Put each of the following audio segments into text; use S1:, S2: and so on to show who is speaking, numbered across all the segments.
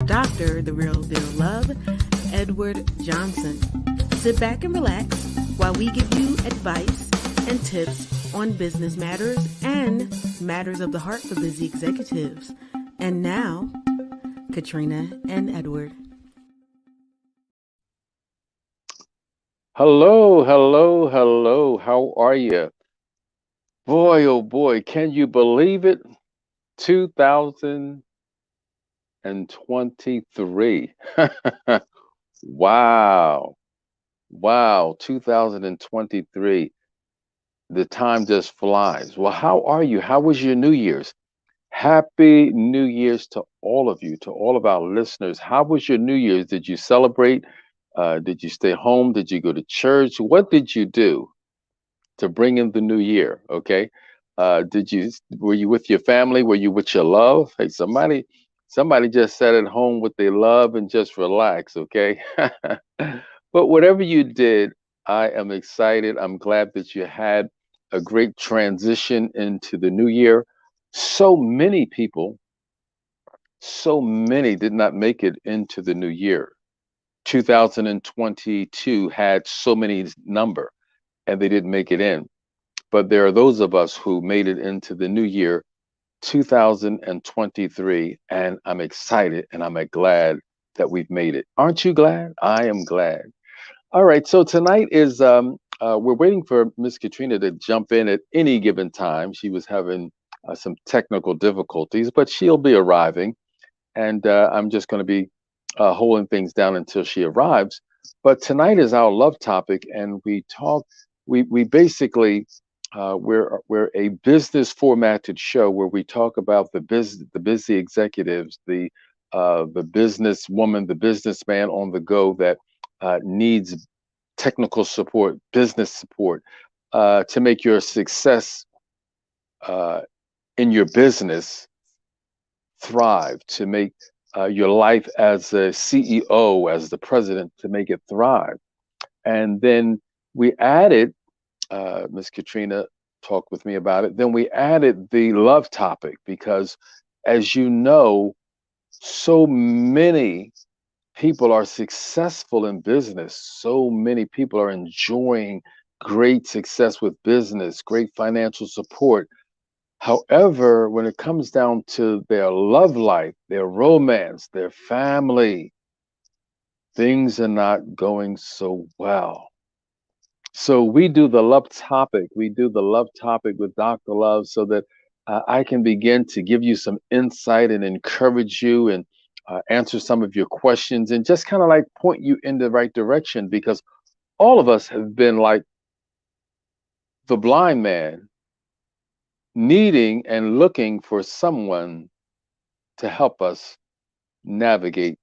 S1: Dr. The Real Deal Love, Edward Johnson. Sit back and relax while we give you advice and tips on business matters and matters of the heart for busy executives. And now, Katrina and Edward.
S2: Hello, hello, hello. How are you? Boy, oh boy, can you believe it? 2023. Wow. Wow, 2023. The time just flies. Well, how are you? How was your New Year's? Happy New Year's to all of you, to all of our listeners. How was your New Year's? Did you celebrate? Did you stay home? Did you go to church? What did you do to bring in the new year? Okay. Were you with your family? Were you with your love? Hey, somebody just sat at home with their love and just relax. Okay. But whatever you did, I am excited. I'm glad that you had a great transition into the new year. So many people, so many did not make it into the new year. 2022 had so many number and they didn't make it in. But there are those of us who made it into the new year, 2023, and I'm excited and I'm glad that we've made it. Aren't you glad? I am glad. All right, so tonight is we're waiting for Miss Katrina to jump in at any given time. She was having some technical difficulties, but she'll be arriving, and I'm just going to be holding things down until she arrives. But tonight is our love topic, and we talk. We basically we're a business formatted show where we talk about the busy executives, the business woman, the businessman on the go that needs technical support, business support to make your success uh, in your business thrive, to make your life as a CEO, as the president, to make it thrive. And then we added, Miss Katrina talked with me about it. Then we added the love topic because, as you know, so many people are successful in business. So many people are enjoying great success with business, great financial support. However, when it comes down to their love life, their romance, their family, things are not going so well. So we do the love topic. We do the love topic with Dr. Love so that I can begin to give you some insight and encourage you and answer some of your questions and just kind of like point you in the right direction because all of us have been like the blind man needing and looking for someone to help us navigate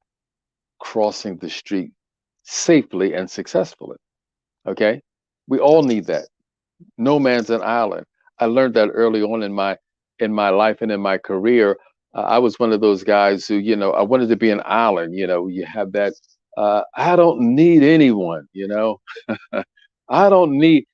S2: crossing the street safely and successfully. Okay? We all need that. No man's an island. I learned that early on in my life and in my career. I was one of those guys who, I wanted to be an island. You have that. I don't need anyone. I don't need.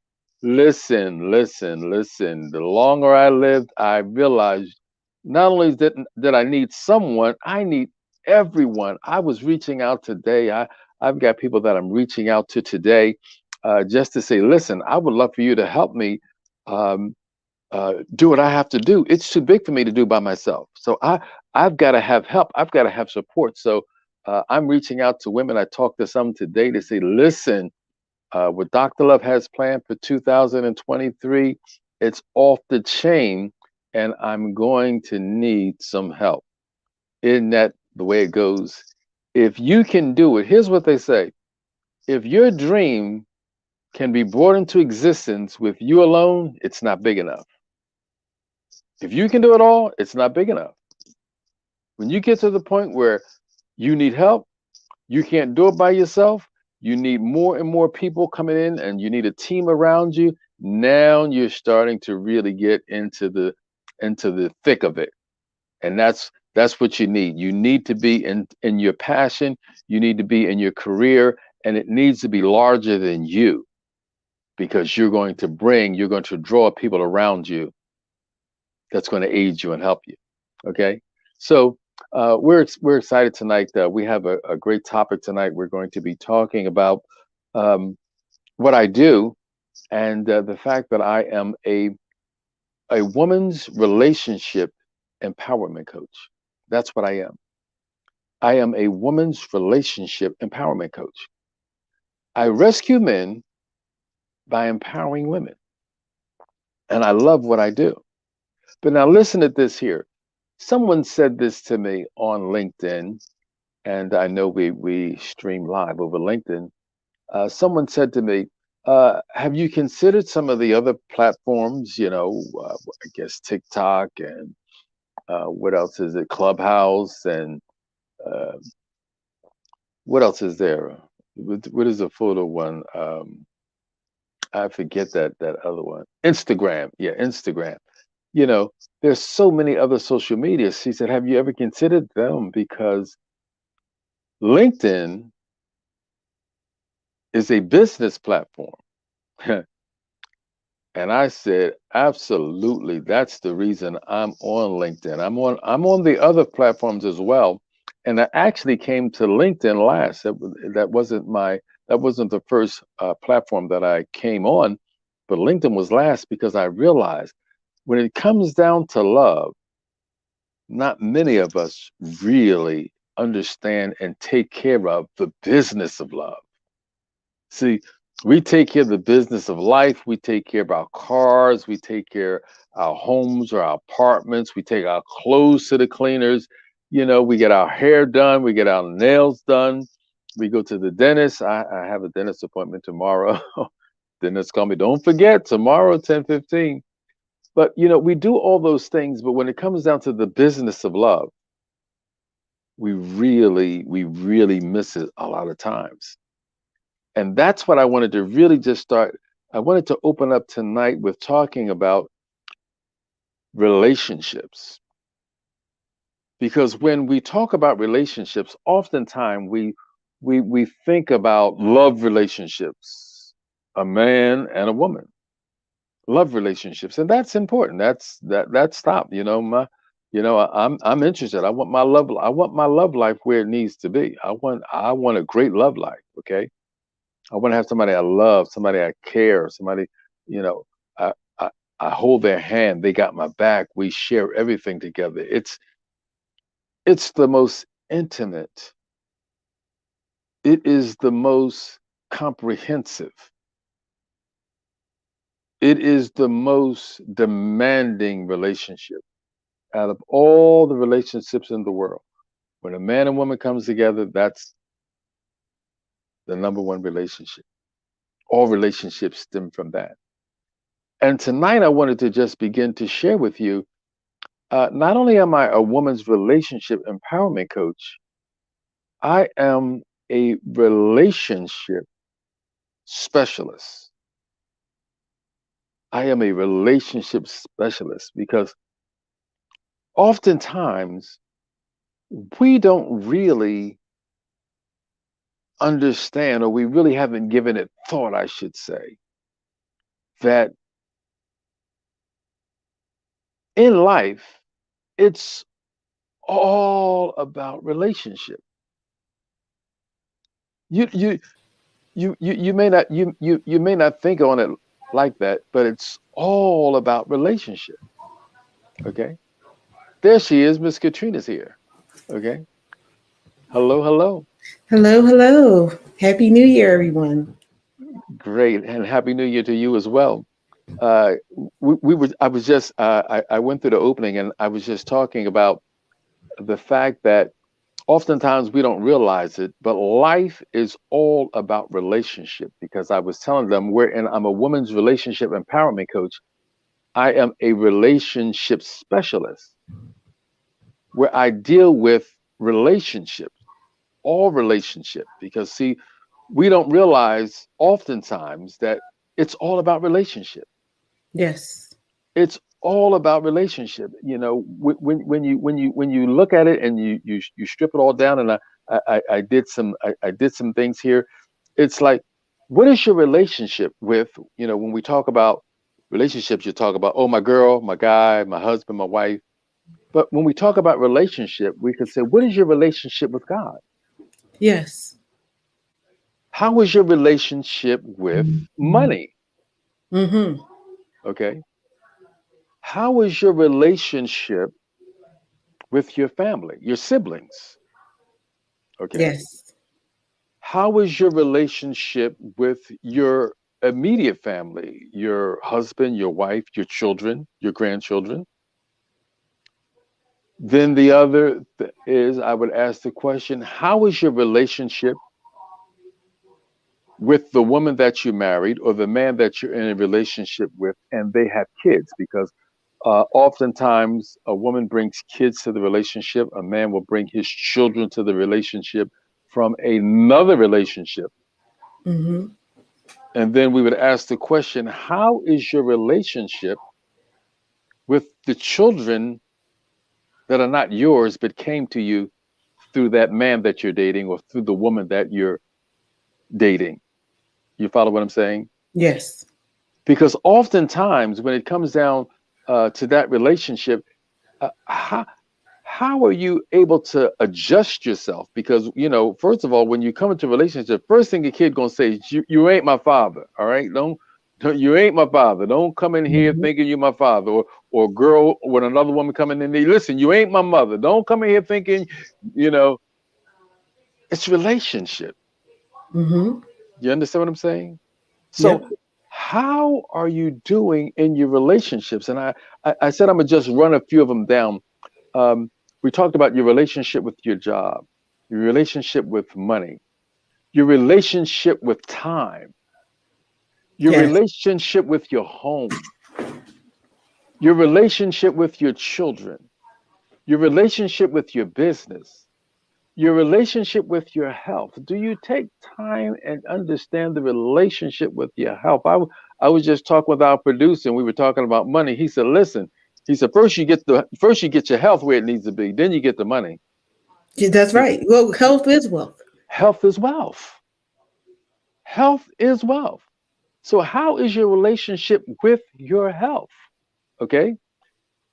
S2: Listen, listen, listen. The longer I lived, I realized not only that I need someone, I need everyone. I was reaching out today. I've got people that I'm reaching out to today just to say, listen, I would love for you to help me um, do what I have to do. It's too big for me to do by myself. So I've got to have help. I've got to have support. So I'm reaching out to women. I talked to some today to say, listen, what Dr. Love has planned for 2023, it's off the chain, and I'm going to need some help. Isn't that the way it goes? If you can do it, here's what they say. If your dream can be brought into existence with you alone, it's not big enough. If you can do it all, it's not big enough. When you get to the point where you need help, you can't do it by yourself, you need more and more people coming in and you need a team around you. Now you're starting to really get into the thick of it. And that's what you need. You need to be in your passion, you need to be in your career, and it needs to be larger than you because you're going to draw people around you that's going to aid you and help you. Okay. So We're excited tonight. We have a great topic tonight. We're going to be talking about um, what I do and the fact that I am a woman's relationship empowerment coach. That's what I am. I am a woman's relationship empowerment coach. I rescue men by empowering women, and I love what I do. But now listen to this here. Someone said this to me on LinkedIn, and I know we stream live over LinkedIn. Someone said to me, "Have you considered some of the other platforms? I guess TikTok and what else is it? Clubhouse and uh, what else is there? What is the photo one? I forget that other one. Instagram, yeah, Instagram. You know, there's so many other social medias." She said, "Have you ever considered them? Because LinkedIn is a business platform." And I said, absolutely. That's the reason I'm on LinkedIn. I'm on the other platforms as well. And I actually came to LinkedIn last. That wasn't the first platform that I came on, but LinkedIn was last because I realized when it comes down to love, not many of us really understand and take care of the business of love. See, we take care of the business of life. We take care of our cars. We take care of our homes or our apartments. We take our clothes to the cleaners. We get our hair done. We get our nails done. We go to the dentist. I have a dentist appointment tomorrow. Dentist call me. Don't forget tomorrow, 10:15. But we do all those things. But when it comes down to the business of love, we really miss it a lot of times. And that's what I wanted to really just start. I wanted to open up tonight with talking about relationships. Because when we talk about relationships, oftentimes we think about love relationships, a man and a woman, love relationships, and that's important. That's top. I'm interested. I want my love life where it needs to be. I want a great love life. Okay. I want to have somebody I love, somebody I care, somebody, you know, I, I I hold their hand. They got my back. We share everything together. It's the most intimate. It is the most comprehensive. It is the most demanding relationship out of all the relationships in the world. When a man and woman comes together, that's the number one relationship. All relationships stem from that. And tonight I wanted to just begin to share with you. Not only am I a woman's relationship empowerment coach, I am a relationship specialist. I am a relationship specialist because oftentimes we don't really understand, or we really haven't given it thought, I should say, that in life, it's all about relationship. You may not think on it like that, but it's all about relationship. Okay. There she is. Miss Katrina's here. Okay. Hello, hello.
S1: Hello, hello. Happy New Year, everyone.
S2: Great. And happy new year to you as well. Uh we were I was just I went through the opening and I was just talking about the fact that oftentimes we don't realize it, but life is all about relationship because I was telling them I'm a woman's relationship empowerment coach. I am a relationship specialist where I deal with relationships, all relationship, because see, we don't realize oftentimes that it's all about relationship.
S1: Yes.
S2: It's all about relationship. When you look at it and you strip it all down, and I did some things here. It's like, what is your relationship with? When we talk about relationships, you talk about, oh, my girl, my guy, my husband, my wife. But when we talk about relationship, we could say, what is your relationship with God?
S1: Yes.
S2: How is your relationship with money?
S1: Mm-hmm.
S2: Okay. How is your relationship with your family, your siblings? Okay.
S1: Yes.
S2: How is your relationship with your immediate family, your husband, your wife, your children, your grandchildren? Then the other is I would ask the question, how is your relationship with the woman that you married or the man that you're in a relationship with and they have kids? Because oftentimes a woman brings kids to the relationship, a man will bring his children to the relationship from another relationship.
S1: Mm-hmm.
S2: And then we would ask the question, how is your relationship with the children that are not yours but came to you through that man that you're dating or through the woman that you're dating? You follow what I'm saying?
S1: Yes.
S2: Because oftentimes when it comes down to that relationship, how are you able to adjust yourself? Because first of all, when you come into a relationship, first thing a kid gonna say is, you ain't my father. All right, don't you ain't my father. Don't come in here
S1: Mm-hmm.
S2: thinking you're my father, or girl when another woman coming in there, listen, you ain't my mother. Don't come in here thinking, you know, it's relationship.
S1: Mm-hmm.
S2: You understand what I'm saying? So
S1: Yep.
S2: how are you doing in your relationships? And I said I'm gonna just run a few of them down. We talked about your relationship with your job, your relationship with money, your relationship with time, your
S1: Yes.
S2: relationship with your home, your relationship with your children, your relationship with your business, your relationship with your health. Do you take time and understand the relationship with your health? I was just talking with our producer and we were talking about money. He said, listen, he said, first you get your health where it needs to be, then you get the money.
S1: Yeah, that's right. Well, health is wealth.
S2: Health is wealth. Health is wealth. So, how is your relationship with your health? Okay.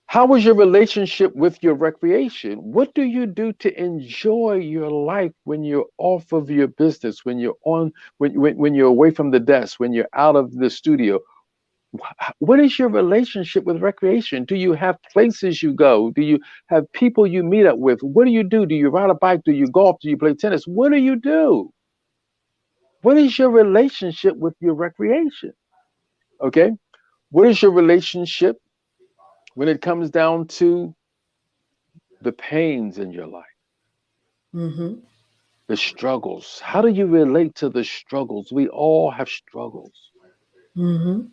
S2: How is your relationship with your recreation? What do you do to enjoy your life when you're off of your business, when you're when you're away from the desk, when you're out of the studio? What is your relationship with recreation? Do you have places you go? Do you have people you meet up with? What do you do? Do you ride a bike? Do you golf? Do you play tennis? What do you do? What is your relationship with your recreation? Okay. What is your relationship when it comes down to the pains in your life,
S1: Mm-hmm.
S2: the struggles? How do you relate to the struggles? We all have struggles.
S1: Mm-hmm.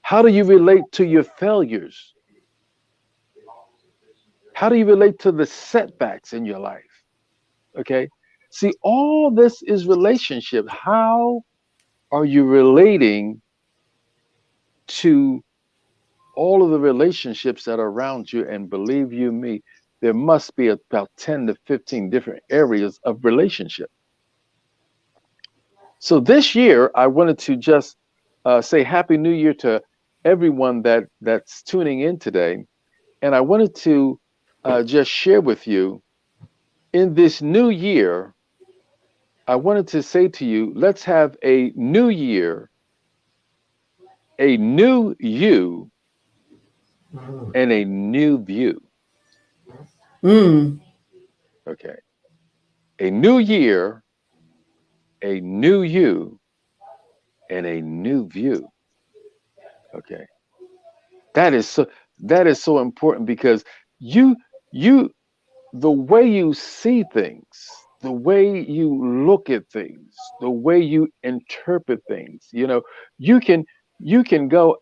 S2: How do you relate to your failures? How do you relate to the setbacks in your life? Okay. See, all this is relationship. How are you relating to all of the relationships that are around you? And believe you me, there must be about 10 to 15 different areas of relationship. So this year, I wanted to just say Happy New Year to everyone that's tuning in today. And I wanted to just share with you in this new year, I wanted to say to you, let's have a new year, a new you, and a new view.
S1: Mm.
S2: Okay. A new year, a new you, and a new view. Okay. That is so that is so important because you you the way you see things, the way you look at things, the way you interpret things, you can go.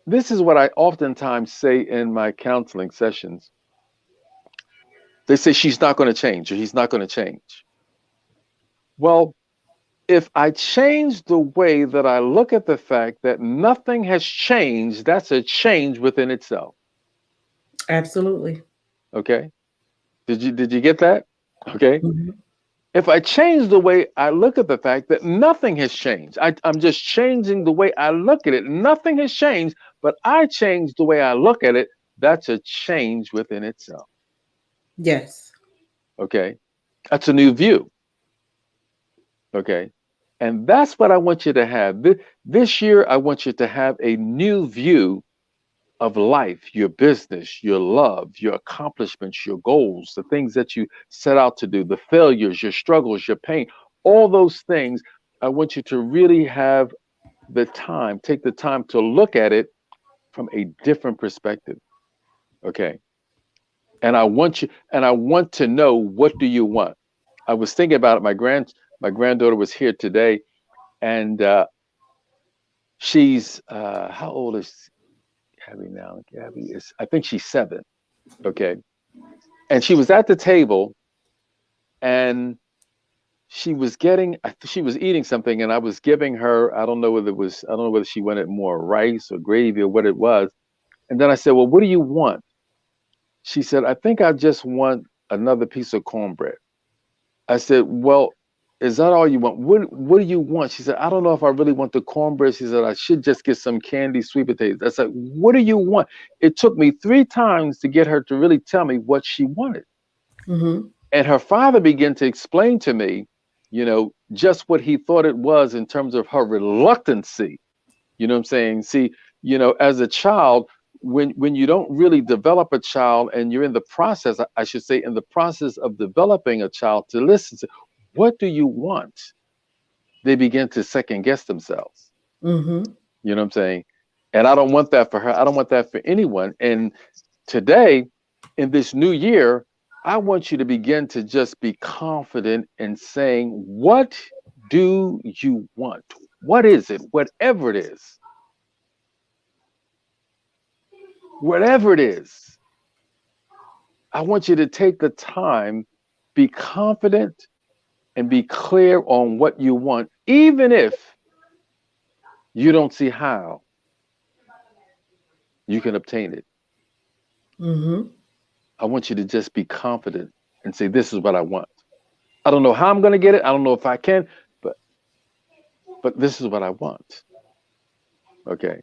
S2: This is what I oftentimes say in my counseling sessions. They say she's not going to change or he's not going to change. Well, if I change the way that I look at the fact that nothing has changed, that's a change within itself.
S1: Absolutely.
S2: Okay. Did you get that? Okay.
S1: Mm-hmm.
S2: If I change the way I look at the fact that nothing has changed, I'm just changing the way I look at it. Nothing has changed, but I change the way I look at it. That's a change within itself.
S1: Yes.
S2: Okay. That's a new view. Okay. And that's what I want you to have. This year, I want you to have a new view of life, your business, your love, your accomplishments, your goals, the things that you set out to do, the failures, your struggles, your pain, all those things. I want you to really have the time, take the time to look at it from a different perspective. Okay. And I want to know, what do you want? I was thinking about it. My granddaughter was here today, and she's how old is Gabby now? Gabby is, I think she's 7. Okay. And she was at the table, and she was eating something, and I was giving her, I don't know whether she wanted more rice or gravy or what it was. And then I said, well, what do you want? She said, I think I just want another piece of cornbread. I said, well, is that all you want? What do you want? She said, I don't know if I really want the cornbread. She said, I should just get some candy sweet potatoes. I said, what do you want? It took me 3 times to get her to really tell me what she wanted.
S1: Mm-hmm.
S2: And her father began to explain to me, just what he thought it was in terms of her reluctancy. You know what I'm saying? See, as a child, when you don't really develop a child, and you're in the process, I should say, in the process of developing a child, to listen to, what do you want? They begin to second guess themselves.
S1: Mm-hmm.
S2: You know what I'm saying? And I don't want that for her. I don't want that for anyone. And today, in this new year, I want you to begin to just be confident in saying, what do you want? What is it? Whatever it is, whatever it is, I want you to take the time, be confident, and be clear on what you want, even if you don't see how you can obtain it.
S1: Mm-hmm.
S2: I want you to just be confident and say, this is what I want. I don't know how I'm going to get it. I don't know if I can, but this is what I want. Okay.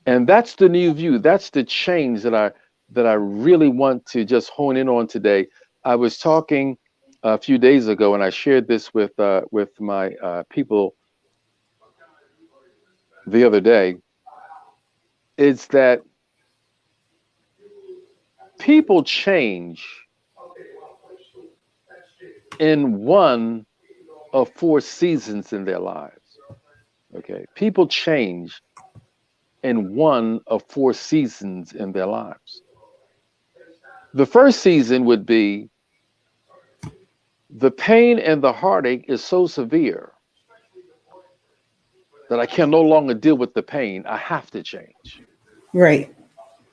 S2: And that's the new view. That's the change that I really want to just hone in on today. I was talking a few days ago, and I shared this with my people the other day. Is that people change in one of 4 seasons in their lives. Okay. People change in one of 4 seasons in their lives. The first season would be, the pain and the heartache is so severe that I can no longer deal with the pain. I have to change.
S1: Right.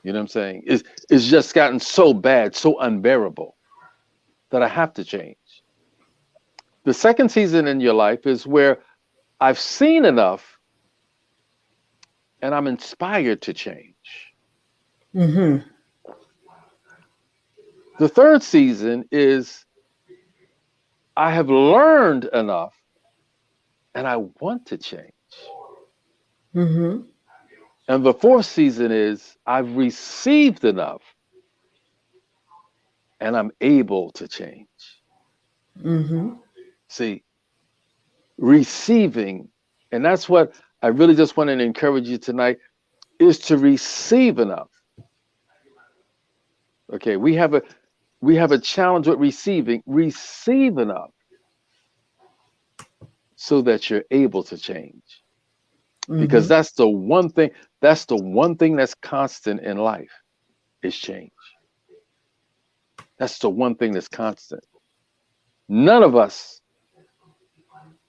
S2: You know what I'm saying? It's just gotten so bad, so unbearable, that I have to change. The second season in your life is where I've seen enough and I'm inspired to change.
S1: Mm-hmm.
S2: The third season is, I have learned enough and I want to change.
S1: Mm-hmm.
S2: And the fourth season is, I've received enough and I'm able to change.
S1: Mm-hmm.
S2: See, receiving, and that's what I really just want to encourage you tonight, is to receive enough. Okay, we have a challenge with receiving. Receive enough so that you're able to change. Because
S1: Mm-hmm.
S2: that's the one thing that's constant in life, is change. That's the one thing that's constant. None of us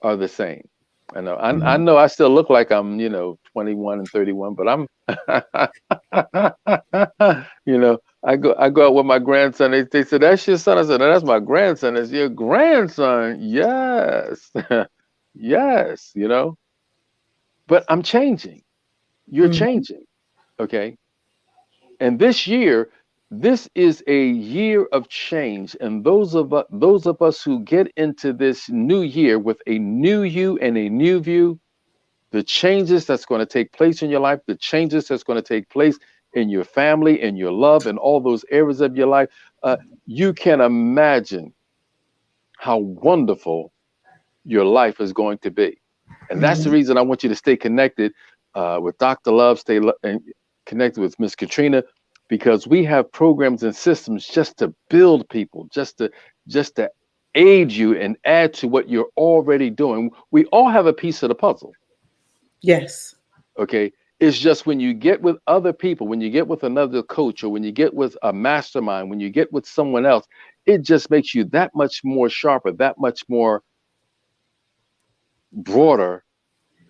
S2: are the same. I
S1: Mm-hmm.
S2: know I still look like I'm, 21 and 31, but I'm I go out with my grandson. They said, that's your son. I said, no, that's my grandson. That's your grandson. Yes. Yes. But I'm changing. You're
S1: Mm-hmm.
S2: changing. Okay. And this is a year of change. And those of us who get into this new year with a new you and a new view, the changes that's going to take place in your life, the changes that's going to take place in your family, in your love, in all those areas of your life, you can imagine how wonderful your life is going to be. And that's the
S1: Hmm.
S2: reason I want you to stay connected with Dr. Love, and connected with Miss Katrina, because we have programs and systems just to build people, just to aid you and add to what you're already doing. We all have a piece of the puzzle.
S1: Yes.
S2: Okay. It's just when you get with other people, when you get with another coach, or when you get with a mastermind, when you get with someone else, it just makes you that much more sharper, that much more broader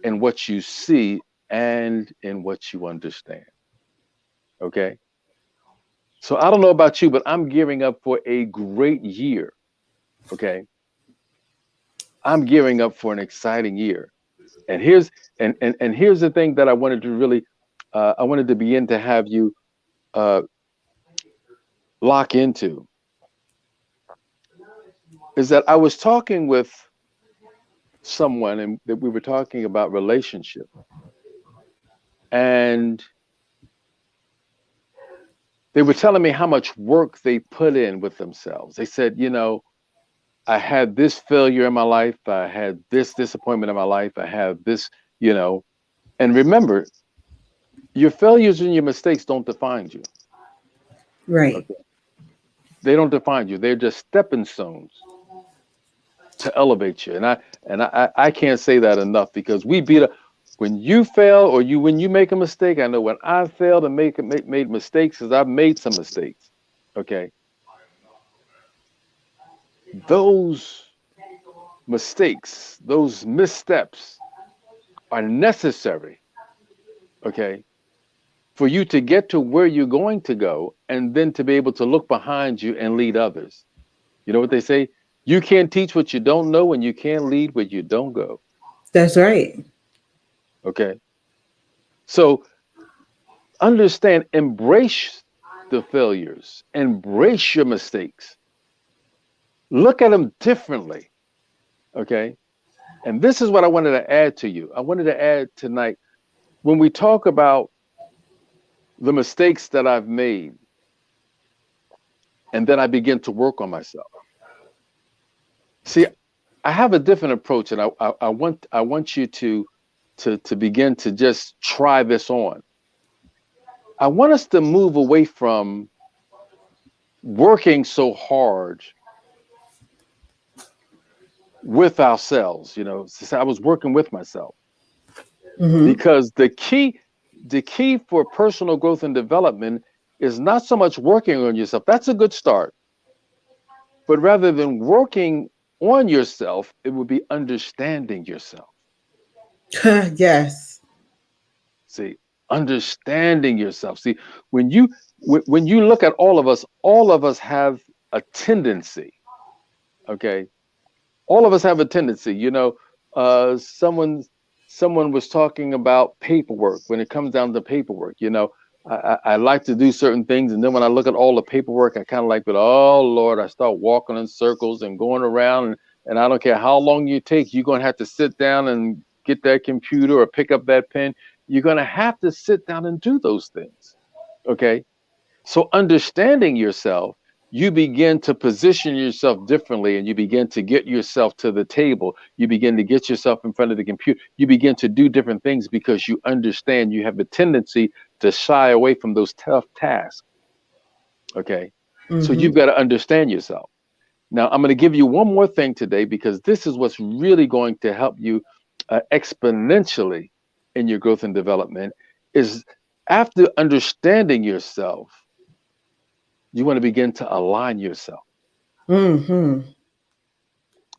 S2: in what you see and in what you understand. Okay. So I don't know about you, but I'm gearing up for a great year. Okay. I'm gearing up for an exciting year. And here's the thing that I wanted to really I wanted to begin to have you uh, lock into, is that I was talking with someone, and that we were talking about relationship, and they were telling me how much work they put in with themselves. They said, I had this failure in my life, I had this disappointment in my life, I have this, you know, and remember, your failures and your mistakes don't define you.
S1: Right.
S2: Okay. They don't define you. They're just stepping stones to elevate you. And I can't say that enough, because we beat up when you fail, or when you make a mistake. I know when I failed and made mistakes, because I've made some mistakes. Okay. Those mistakes, those missteps are necessary, okay, for you to get to where you're going to go, and then to be able to look behind you and lead others. You know what they say? You can't teach what you don't know, and you can't lead where you don't go.
S1: That's right.
S2: Okay. So understand, embrace the failures, embrace your mistakes, look at them differently. Okay. And this is what I wanted to add to you. I wanted to add tonight, when we talk about the mistakes that I've made, and then I begin to work on myself. See, I have a different approach, and I want you to begin to just try this on. I want us to move away from working so hard with ourselves. Since I was working with myself,
S1: Hmm.
S2: because the key for personal growth and development is not so much working on yourself. That's a good start. But rather than working on yourself, it would be understanding yourself.
S1: Yes.
S2: See, understanding yourself. See, when you look at all of us have a tendency. Okay, all of us have a tendency. Someone was talking about paperwork. When it comes down to paperwork, I like to do certain things, and then when I look at all the paperwork, I kind of like, but oh Lord, I start walking in circles and going around, and I don't care how long you take, you're gonna have to sit down and get that computer or pick up that pen. You're gonna have to sit down and do those things. Okay, so understanding yourself, you begin to position yourself differently, and you begin to get yourself to the table. You begin to get yourself in front of the computer. You begin to do different things because you understand you have a tendency to shy away from those tough tasks. Okay. So
S1: Hmm.
S2: you've got to understand yourself. Now, I'm going to give you one more thing today, because this is what's really going to help you exponentially in your growth and development. Is after understanding yourself, you want to begin to align yourself.
S1: Hmm.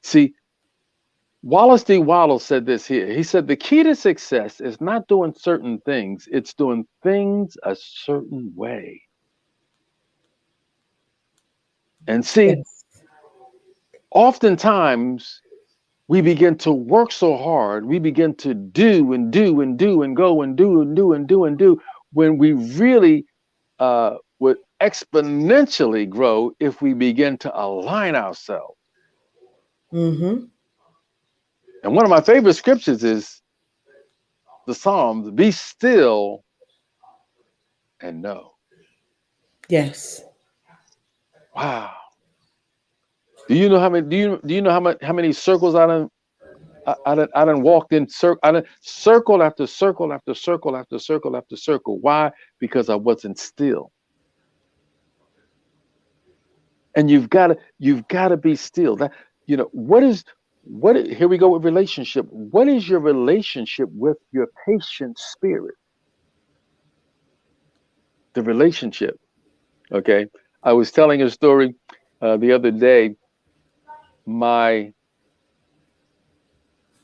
S2: See, Wallace D. Waddle said this here. He said, the key to success is not doing certain things, it's doing things a certain way. And see,
S1: Yes.
S2: oftentimes we begin to work so hard, we begin to do and do and do and go and do and do and do and do, when we really would exponentially grow if we begin to align ourselves.
S1: Hmm.
S2: And one of my favorite scriptures is the Psalms, be still and know.
S1: Yes.
S2: Wow. Do you know how many? Do you know how many circles I done walked in circle. I done circle after circle after circle after circle after circle. Why? Because I wasn't still. And you've got to be still. That what is here we go with relationship. What is your relationship with your patient spirit? The relationship. Okay. I was telling a story the other day. My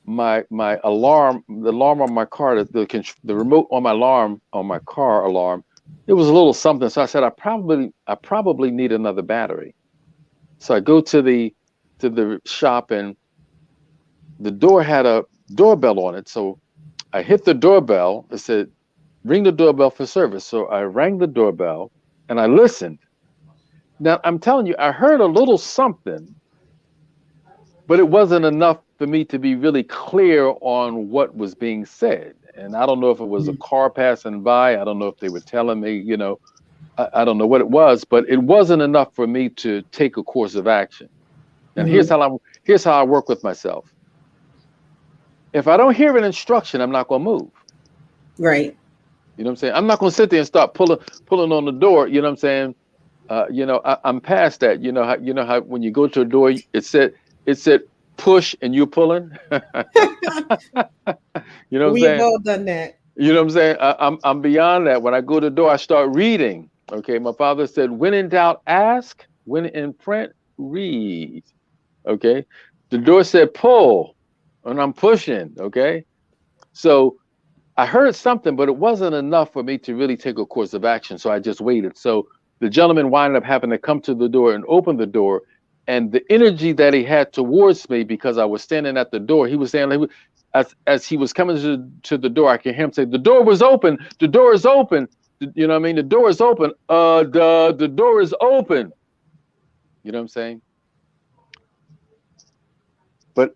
S2: my alarm, the alarm on my car, the remote on my alarm on my car alarm, it was a little something. So I said I probably need another battery. So I go to the shop, and the door had a doorbell on it. So I hit the doorbell. It said ring the doorbell for service. So I rang the doorbell and I listened. Now I'm telling you, I heard a little something, but it wasn't enough for me to be really clear on what was being said. And I don't know if it was a car passing by. I don't know if they were telling me, I don't know what it was, but it wasn't enough for me to take a course of action. And
S1: Mm-hmm.
S2: here's how I work with myself. If I don't hear an instruction, I'm not going to move.
S1: Right.
S2: You know what I'm saying? I'm not going to sit there and start pulling on the door. You know what I'm saying? I'm past that. You know how when you go to a door, it said push and you're pulling. You know what I'm
S1: We've
S2: saying?
S1: all done that.
S2: You know what I'm saying? I'm beyond that. When I go to the door, I start reading. Okay, my father said, "When in doubt, ask. When in print, read." Okay, the door said pull, and I'm pushing. Okay, so I heard something, but it wasn't enough for me to really take a course of action. So I just waited. So the gentleman wound up having to come to the door and open the door. And the energy that he had towards me, because I was standing at the door, he was saying, as he was coming to the door, I could hear him say, "The door was open. The door is open. You know what I mean? The door is open. The door is open." You know what I'm saying? But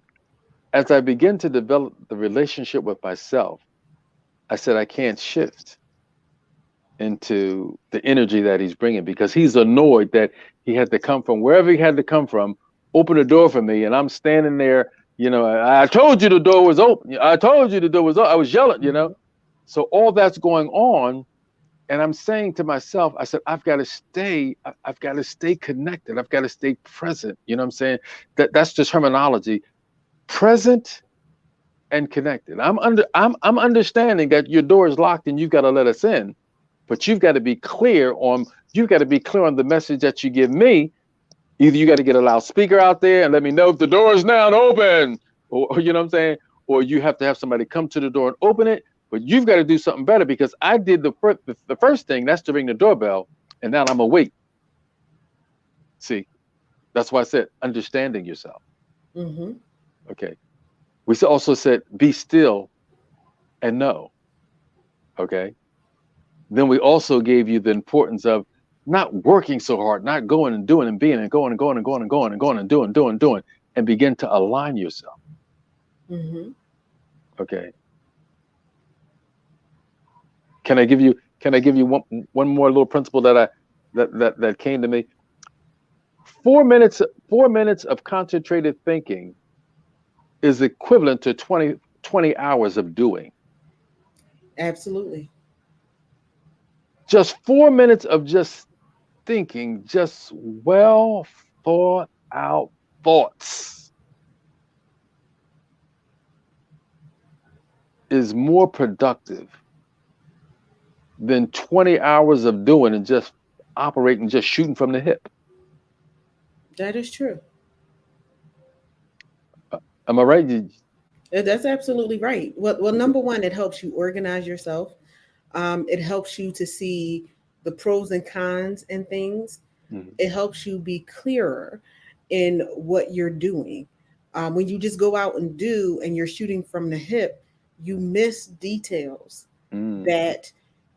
S2: as I begin to develop the relationship with myself, I said, I can't shift into the energy that he's bringing, because he's annoyed that he had to come from wherever he had to come from, open the door for me, and I'm standing there. I told you the door was open. I told you the door was open. I was yelling. So all that's going on, and I'm saying to myself, I said, I've got to stay connected. I've got to stay present. You know what I'm saying? That's the terminology. Present and connected. I'm understanding that your door is locked and you've got to let us in, but you've got to be clear on the message that you give me. Either you got to get a loudspeaker out there and let me know if the door is now open, or you know what I'm saying, or you have to have somebody come to the door and open it. But you've got to do something better, because I did the first thing, that's to ring the doorbell, and now I'm awake. See, that's why I said understanding yourself.
S1: Mm-hmm.
S2: Okay. We also said be still and know. Okay. Then we also gave you the importance of not working so hard, not going and doing and being and going and going and going and going and going and doing, and begin to align yourself.
S1: Mm-hmm.
S2: Okay. Can I give you one more little principle that came to me? 4 minutes of concentrated thinking is equivalent to 20 hours of doing.
S1: Absolutely.
S2: Just 4 minutes of just thinking, just well thought out thoughts, is more productive than 20 hours of doing and just operating, just shooting from the hip.
S1: That is true.
S2: Am I right?
S1: That's absolutely right. Well, number one, it helps you organize yourself. It helps you to see the pros and cons and things.
S2: Mhm.
S1: It helps you be clearer in what you're doing. When you just go out and do and you're shooting from the hip, you miss details
S2: Mm.
S1: that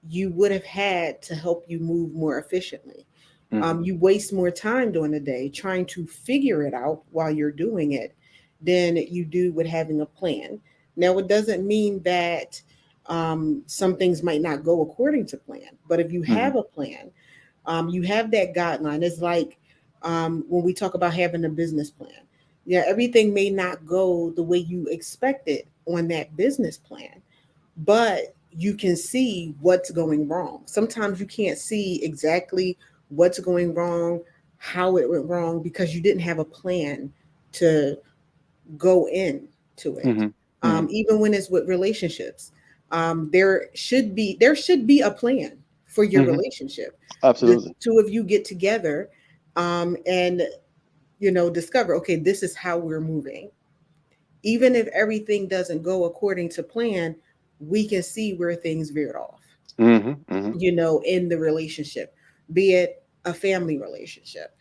S1: you would have had to help you move more efficiently.
S2: Mhm.
S1: You waste more time during the day trying to figure it out while you're doing it than you do with having a plan. Now, it doesn't mean that some things might not go according to plan. But if you
S2: Mhm.
S1: have a plan, you have that guideline. It's like when we talk about having a business plan. Yeah, everything may not go the way you expected on that business plan, but you can see what's going wrong. Sometimes you can't see exactly what's going wrong, how it went wrong, because you didn't have a plan to go into it.
S2: Mhm. Mhm.
S1: Even when it's with relationships, there should be a plan for your
S2: Mhm.
S1: relationship. The
S2: Absolutely.
S1: two of you get together, and discover, okay, this is how we're moving. Even if everything doesn't go according to plan, we can see where things veered off,
S2: Mhm. Mhm.
S1: in the relationship, be it a family relationship,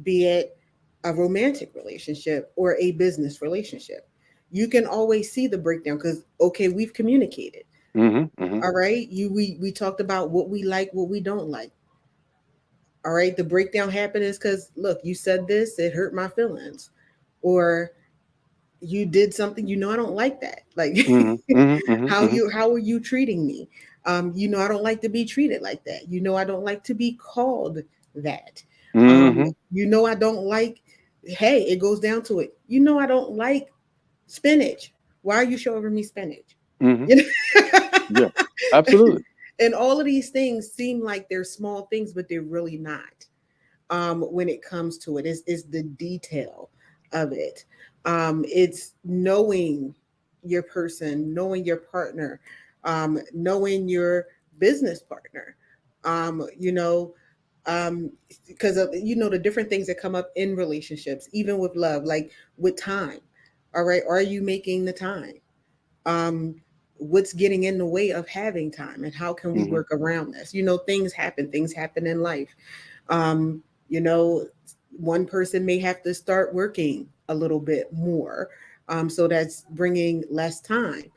S1: be it a romantic relationship or a business relationship. You can always see the breakdown because, okay, we've communicated.
S2: Mhm. Mhm.
S1: All right. We talked about what we like, what we don't like. All right. The breakdown happened is because, look, you said this, it hurt my feelings. Or you did something, I don't like that. Like,
S2: Mhm. Mhm. Mhm. Mhm.
S1: how are you treating me? I don't like to be treated like that. I don't like to be called that. um
S2: Mhm.
S1: I don't like, hey, it goes down to it, I don't like spinach. Why are you showing me spinach?
S2: Mhm.
S1: you know
S2: Yeah. Absolutely.
S1: and all of these things seem like they're small things, but they're really not. When it comes to it, is the detail of it. It's knowing your person, knowing your partner, knowing your business partner. Um, you know, because of the different things that come up in relationships, even with love, like with time. All right, are you making the time? um, what's getting in the way of having time, and how can we
S2: Mhm.
S1: work around this? Things happen in life. um, you know One person may have to start working a little bit more, so that's bringing less time.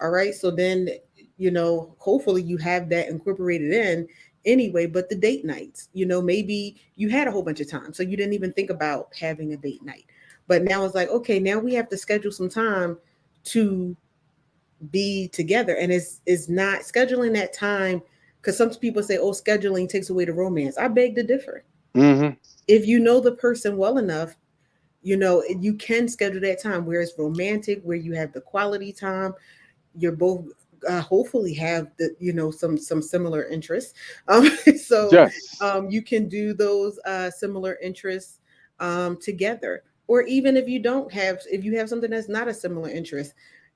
S1: All right, so then, hopefully you have that incorporated in anyway. But the date nights, maybe you had a whole bunch of time, so you didn't even think about having a date night. But now it's like, okay, now we have to schedule some time to be together. And it's not scheduling that time, because some people say, oh, scheduling takes away the romance. I beg to differ.
S2: Mhm.
S1: If you know the person well enough, you can schedule that time where it's romantic, where you have the quality time. You're both hopefully have the some similar interests. um, so
S2: Yes.
S1: you can do those similar interests together. Or even if you have something that's not a similar interest,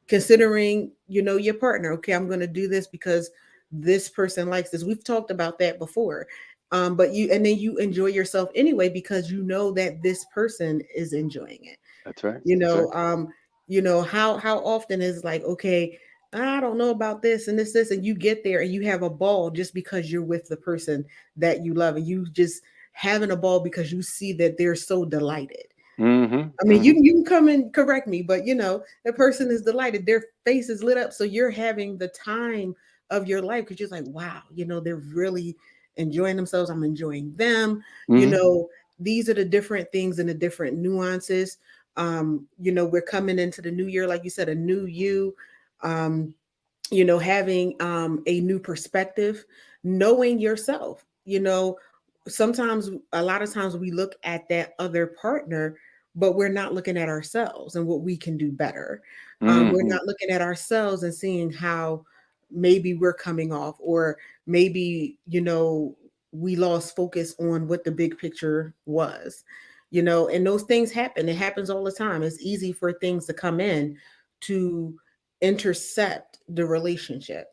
S1: considering your partner, okay, I'm going to do this because this person likes this. We've talked about that before. But then you enjoy yourself anyway because you know that this person is enjoying it.
S2: That's right.
S1: you
S2: That's right.
S1: know um how often is like, okay, I don't know about this and this, and you get there and you have a ball just because you're with the person that you love, and you just having a ball because you see that they're so delighted.
S2: Mhm.
S1: I mean, you
S2: Mhm.
S1: can come and correct me, but the person is delighted. Their face is lit up. So you're having the time of your life because you're like, wow, they're really enjoying themselves. I'm enjoying them. You
S2: Mhm.
S1: know, these are the different things and the different nuances. We're coming into the new year, like you said, a new you. Um, having a new perspective, knowing yourself. Sometimes, a lot of times, we look at that other partner, but we're not looking at ourselves and what we can do better. We're
S2: Mhm.
S1: not looking at ourselves and seeing how maybe we're coming off, or maybe, we lost focus on what the big picture was. And those things happen. It happens all the time. It's easy for things to come in to intercept the relationship.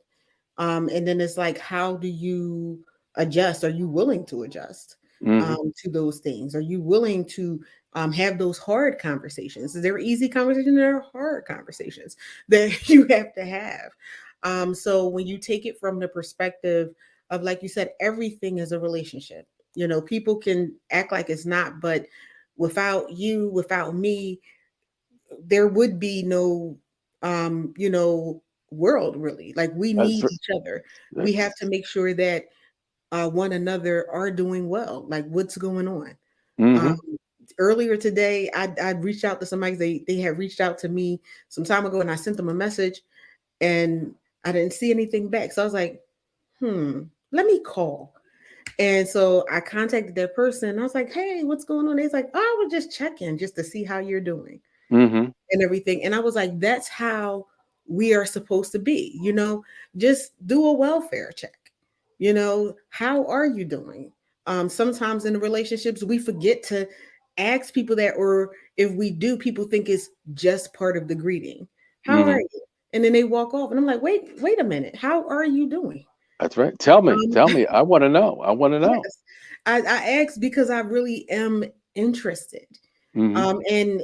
S1: And then it's like, how do you adjust? Are you willing to adjust
S2: Mhm.
S1: to those things? Are you willing to have those hard conversations? Is there easy conversations? There are hard conversations that you have to have. So when you take it from the perspective of, like you said, everything is a relationship. People can act like it's not, but without you, without me, there would be no world, really. Like, we
S2: That's
S1: need
S2: right.
S1: each other. We have
S2: That's.
S1: to make sure that one another are doing well. Like, what's going on? um
S2: Mhm.
S1: Earlier today, I reached out to somebody. They had reached out to me some time ago, and I sent them a message, and I didn't see anything back. So I was like, let me call. And so I contacted that person. I was like, hey, what's going on? He's like, oh, I was just checking just to see how you're doing
S2: Mm-hmm.
S1: and everything. And I was like, that's how we are supposed to be, just do a welfare check. How are you doing? Sometimes in the relationships, we forget to ask people that, or if we do, people think it's just part of the greeting. How
S2: Mm-hmm.
S1: are you? And then they walk off. And I'm like, wait a minute. How are you doing?
S2: That's right. Tell me,
S1: Um,
S2: tell me. I want to know. I want to know.
S1: yes, I asked because I really am interested.
S2: Mm-hmm.
S1: And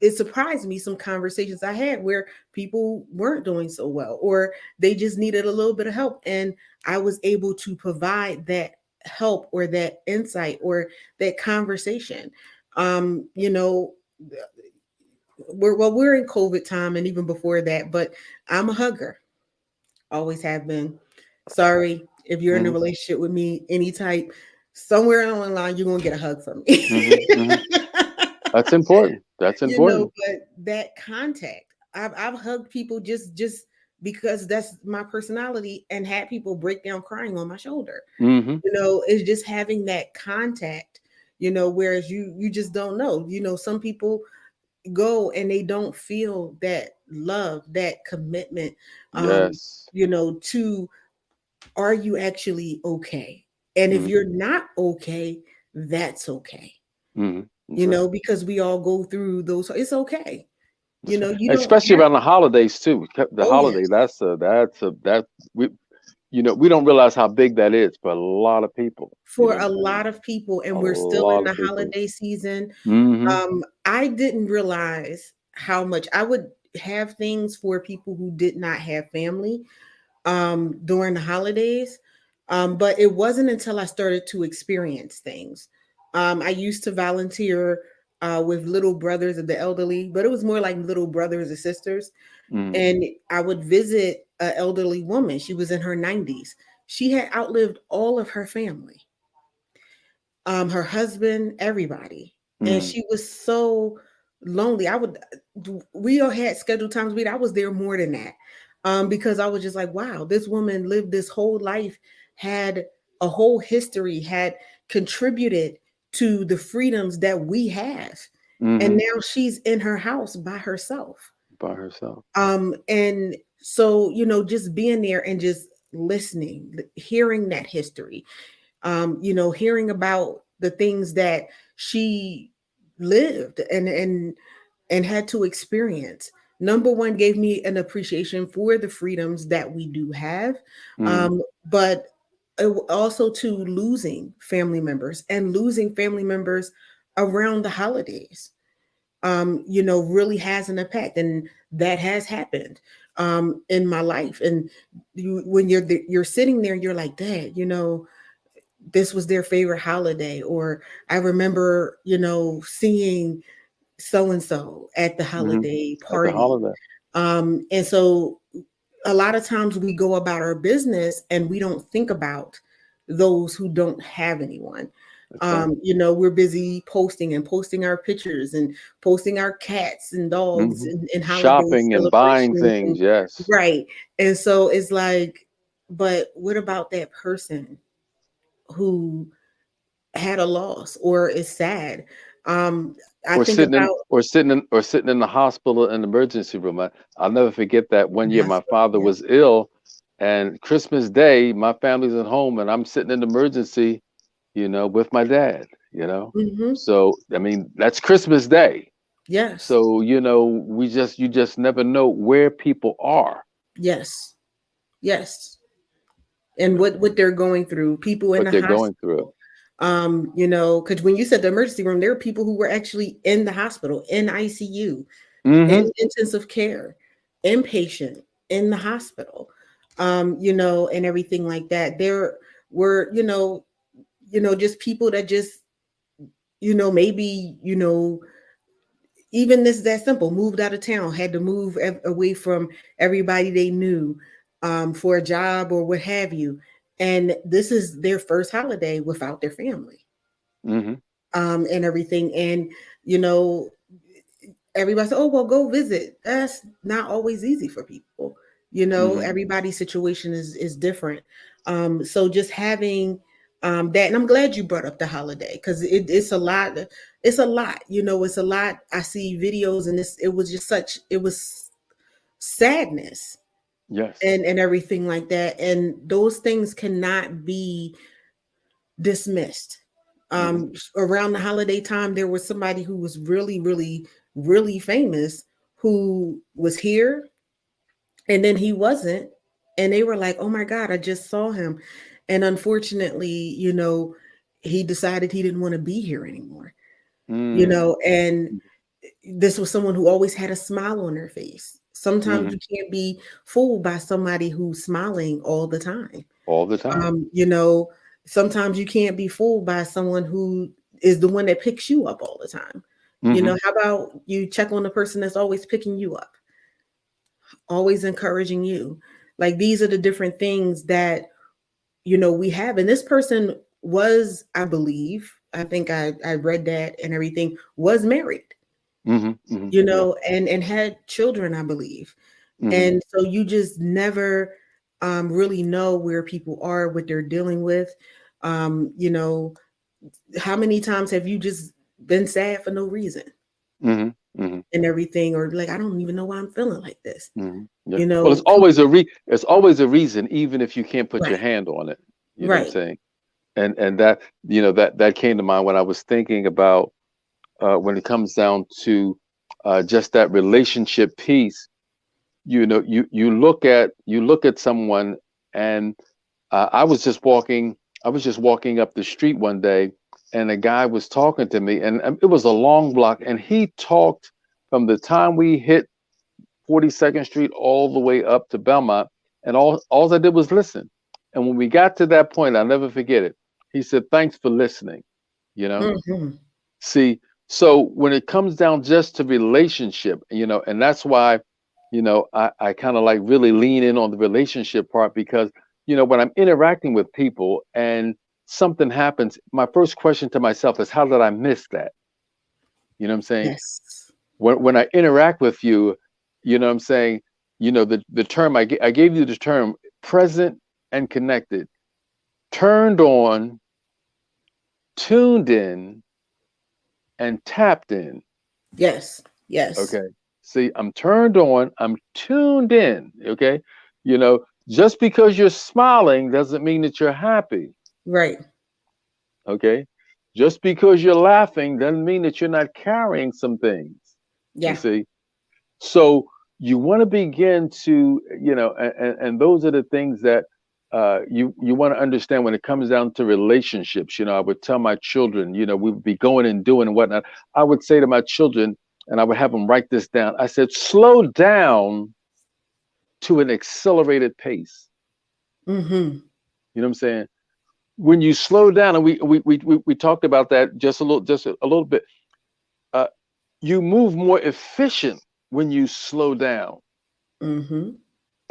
S1: it surprised me some conversations I had where people weren't doing so well, or they just needed a little bit of help. And I was able to provide that help or that insight or that conversation. Um, you know, we're in COVID time and even before that, but I'm a hugger, always have been. Sorry if you're in a
S2: Mm-hmm.
S1: relationship with me, any type, somewhere along the line, you're gonna get a hug from me.
S2: Mm-hmm. Mm-hmm. That's important. That's important.
S1: But that contact, I've hugged people just because that's my personality, and had people break down crying on my shoulder.
S2: Mm-hmm.
S1: It's just having that contact, whereas you just don't know. Some people go and they don't feel that love, that commitment,
S2: Yes.
S1: to, are you actually okay? And if
S2: Mm-hmm.
S1: you're not okay, that's okay.
S2: Mm-hmm. That's right.
S1: Because we all go through those. It's okay.
S2: That's right.
S1: You don't
S2: Especially
S1: have.
S2: around the holidays too. The
S1: Oh
S2: holiday.
S1: yes,
S2: That we we don't realize how big that is for a lot of people. You
S1: for
S2: know what
S1: a
S2: I'm saying?
S1: lot of people,
S2: A
S1: and we're still in
S2: lot
S1: the
S2: of people.
S1: holiday season.
S2: Mm-hmm.
S1: I didn't realize how much I would have things for people who did not have family during the holidays. But it wasn't until I started to experience things. I used to volunteer with little brothers of the elderly, but it was more like little brothers and sisters.
S2: Mm-hmm.
S1: And I would visit an elderly woman. She was in her 90s. She had outlived all of her family, her husband, everybody. And
S2: Mm-hmm.
S1: she was so lonely. We all had scheduled times to meet. I was there more than that. Because I was just like, wow, this woman lived this whole life, had a whole history, had contributed to the freedoms that we have. And
S2: Mm-hmm.
S1: now she's in her house by herself.
S2: By herself.
S1: And so, just being there and just listening, hearing that history, hearing about the things that she lived and had to experience. Number one, gave me an appreciation for the freedoms that we do have,
S2: Mm-hmm.
S1: but also to losing family members and losing family members around the holidays. Really has an impact, and that has happened in my life. And when you're sitting there, you're like, Dad, this was their favorite holiday, or I remember, seeing so and so at the
S2: Mm-hmm.
S1: holiday
S2: At the
S1: party.
S2: holiday.
S1: And so a lot of times we go about our business and we don't think about those who don't have anyone.
S2: That's right.
S1: We're busy posting our pictures and posting our cats and dogs
S2: Mm-hmm.
S1: and holiday
S2: Shopping and buying
S1: celebrations
S2: things. Yes.
S1: right. And so it's like, but what about that person who had a loss or is sad? Um, I
S2: Or
S1: think
S2: sitting in
S1: about
S2: or sitting in the hospital in the emergency room. I'll never forget that one
S1: the
S2: year my
S1: hospital.
S2: father
S1: Yeah.
S2: was ill, and Christmas Day my family's at home and I'm sitting in the emergency, with my dad.
S1: Hmm.
S2: So I mean that's Christmas Day.
S1: Yes.
S2: So you just never know where people are,
S1: Yes. Yes. And what they're going through, people in
S2: what
S1: the
S2: they're going through.
S1: hospital. Because when you said the emergency room, there are people who were actually in the hospital, in ICU, in
S2: Mm-hmm.
S1: intensive care, inpatient in the hospital, and everything like that. There were, just people that just, maybe, even this that simple, moved out of town, had to move away from everybody they knew, for a job or what have you. And this is their first holiday without their family,
S2: Mm-hmm.
S1: and everything. And, you know, everybody said, oh, well, go visit. That's not always easy for people.
S2: Hmm.
S1: everybody's situation is different. So just having that, and I'm glad you brought up the holiday because it's a lot. It's a lot, it's a lot. I see videos and it was just it was sadness
S2: Yes.
S1: and everything like that. And those things cannot be dismissed.
S2: Hmm.
S1: Around the holiday time, there was somebody who was really, really, really famous who was here and then he wasn't. And they were like, oh my God, I just saw him. And unfortunately, he decided he didn't want to be here anymore,
S2: Mm.
S1: and this was someone who always had a smile on their face. Sometimes
S2: Hmm.
S1: you can't be fooled by somebody who's smiling all the time.
S2: All the time.
S1: Um, you know, Sometimes you can't be fooled by someone who is the one that picks you up all the time.
S2: Hmm.
S1: How about you check on the person that's always picking you up, always encouraging you? Like these are the different things that we have. And this person was, I believe, I think I read that and everything, was married,
S2: Hmm. Hmm. Yeah.
S1: and had children, I believe.
S2: Hmm.
S1: And so you just never really know where people are, what they're dealing with. Um, you know, how many times have you just been sad for no reason
S2: Hmm. Hmm.
S1: and everything, or like, I don't even know why I'm feeling like this.
S2: Hmm. Yeah.
S1: You
S2: Well, it's
S1: know, com-
S2: always it's always a reason, even if you can't put your
S1: right,
S2: hand on it. You know what I'm
S1: right.
S2: saying? And that that came to mind when I was thinking about when it comes down to just that relationship piece. You look at someone, and I was just walking up the street one day, and a guy was talking to me, and it was a long block, and he talked from the time we hit 42nd Street all the way up to Belmont, and all I did was listen. And when we got to that point, I'll never forget it. He said, "Thanks for listening." You know,
S1: Hmm.
S2: see, so when it comes down just to relationship, and that's why, I kind of like really lean in on the relationship part because, when I'm interacting with people and something happens, my first question to myself is, how did I miss that? You know what I'm saying?
S1: Yes.
S2: When I interact with you, you know what I'm saying? The term I gave you the term present and connected, turned on, tuned in, and tapped in.
S1: Yes. Yes.
S2: Okay. See, I'm turned on, I'm tuned in. Okay. Just because you're smiling doesn't mean that you're happy.
S1: Right.
S2: Okay. Just because you're laughing doesn't mean that you're not carrying some things. You
S1: Yeah.
S2: see? So you want to begin to, and those are the things that you want to understand when it comes down to relationships. I would tell my children, we would be going and doing and whatnot. I would say to my children, and I would have them write this down. I said, slow down to an accelerated pace.
S1: Mm-hmm.
S2: You know what I'm saying? When you slow down, and we talked about that just a little bit. Uh, you move more efficient when you slow down.
S1: Mm-hmm.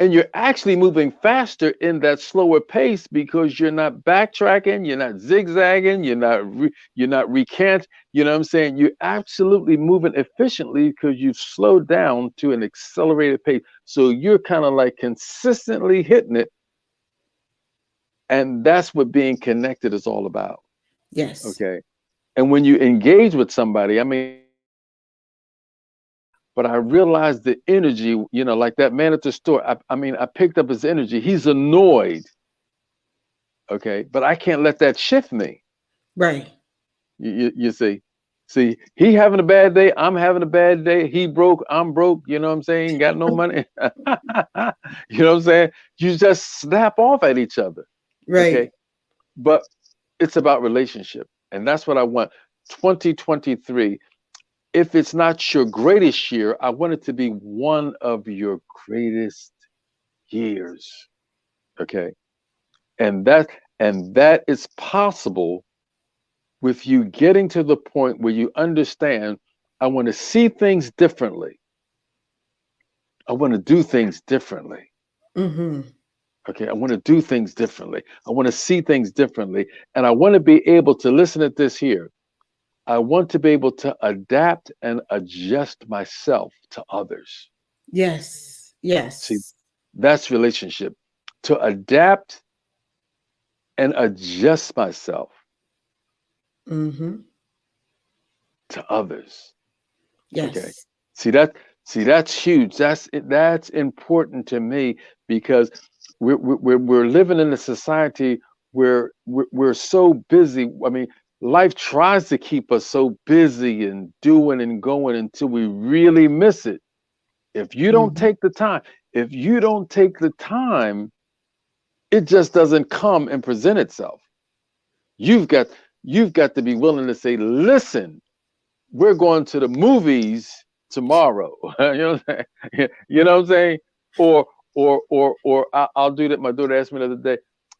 S2: And you're actually moving faster in that slower pace because you're not backtracking, you're not zigzagging, you're not recant. You know what I'm saying? You're absolutely moving efficiently because you've slowed down to an accelerated pace. So you're kind of like consistently hitting it, and that's what being connected is all about.
S1: Yes.
S2: Okay. And when you engage with somebody, I mean, but I realized the energy, like that man at the store. I mean, I picked up his energy. He's annoyed. Okay, but I can't let that shift me.
S1: Right.
S2: You see, he having a bad day, I'm having a bad day. He broke, I'm broke. You know what I'm saying? Got no money. You know what I'm saying? You just snap off at each other.
S1: Right.
S2: Okay, but it's about relationship, and that's what I want. 2023. If it's not your greatest year, I want it to be one of your greatest years. Okay, and that is possible with you getting to the point where you understand, I want to see things differently. I want to do things differently.
S1: Mm-hmm.
S2: Okay. I want to do things differently. I want to see things differently. And I want to be able to listen at this here. I want to be able to adapt and adjust myself to others.
S1: Yes.
S2: See,
S1: Yes.
S2: That's relationship. To adapt and adjust myself
S1: Mm-hmm.
S2: to others. Okay.
S1: Yes.
S2: See that? See, that's huge. That's important to me because we're living in a society where we're so busy. I mean, life tries to keep us so busy and doing and going until we really miss it. If you don't
S1: Mm-hmm.
S2: take the time, if you don't take the time, it just doesn't come and present itself. You've got you've got to be willing to say, listen, we're going to the movies tomorrow. You know what I'm saying? You know what I'm saying? I'll do that. My daughter asked me the other day.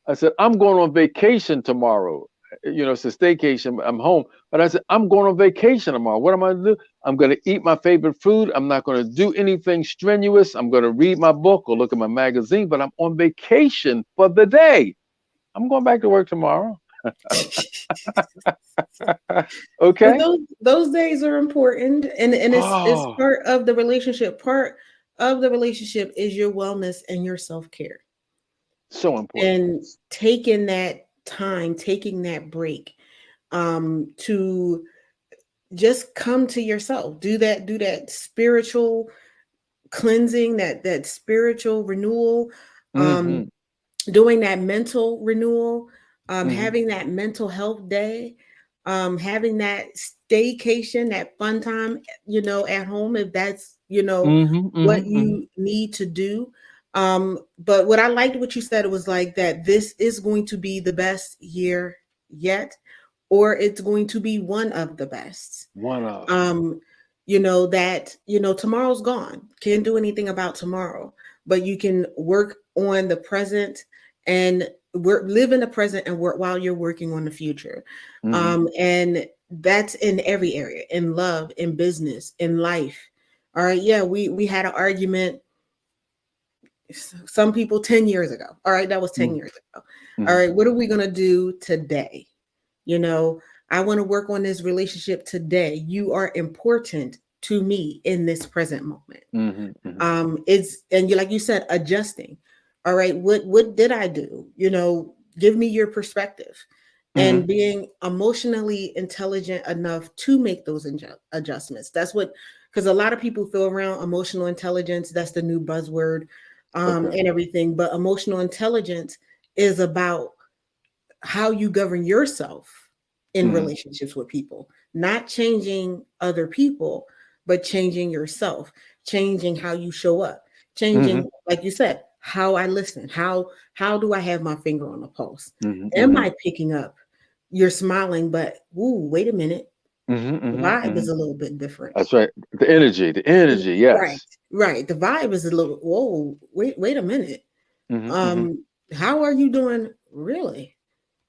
S2: I said, I'm going on vacation tomorrow. You know, it's a staycation. I'm home. But I said, I'm going on vacation tomorrow. What am I going to do? I'm going to eat my favorite food. I'm not going to do anything strenuous. I'm going to read my book or look at my magazine, but I'm on vacation for the day. I'm going back to work tomorrow.
S1: But
S2: Okay.
S1: those days are important, and it's
S2: Oh,
S1: part of the relationship. Part of the relationship is your wellness and your self-care.
S2: so important.
S1: And taking that time, taking that break, to just come to yourself. Do that spiritual cleansing, that spiritual renewal, um,
S2: Hmm.
S1: doing that mental renewal,
S2: Hmm.
S1: having that mental health day, having that staycation, that fun time, at home, if that's,
S2: Hmm.
S1: what
S2: Hmm. Hmm.
S1: you need to do. But what I liked what you said, it was like that this is going to be the best year yet, or it's going to be one of the best.
S2: One of.
S1: um that tomorrow's gone, can't do anything about tomorrow, but you can work on the present, and work, live in the present, and work while you're working on the future.
S2: Hmm.
S1: And that's in every area, in love, in business, in life. All right, yeah, we had an argument, some people 10 years ago. All right, that was 10
S2: Hmm.
S1: years ago. All
S2: Hmm.
S1: right, what are we going to do today? you know I want to work on this relationship today. You are important to me in this present moment.
S2: Hmm. Hmm.
S1: It's, and you, like you said, adjusting. All right, what did I do? Give me your perspective,
S2: Hmm.
S1: and being emotionally intelligent enough to make those adjustments. That's what, because a lot of people throw around emotional intelligence, that's the new buzzword,
S2: Okay.
S1: and everything, but emotional intelligence is about how you govern yourself in
S2: Hmm.
S1: relationships with people, not changing other people, but changing yourself, changing how you show up,
S2: Hmm.
S1: changing, like you said, how I listen, how do I have my finger on the pulse?
S2: Hmm.
S1: Am
S2: Hmm.
S1: I picking up? You're smiling, but ooh, wait a minute,
S2: Hmm.
S1: the
S2: Hmm.
S1: vibe
S2: Hmm.
S1: is a little bit different.
S2: That's right. The energy. The energy.
S1: Right,
S2: Yes.
S1: right. The vibe is a little, whoa, wait a minute.
S2: Hmm. Hmm.
S1: Um, how are you doing really?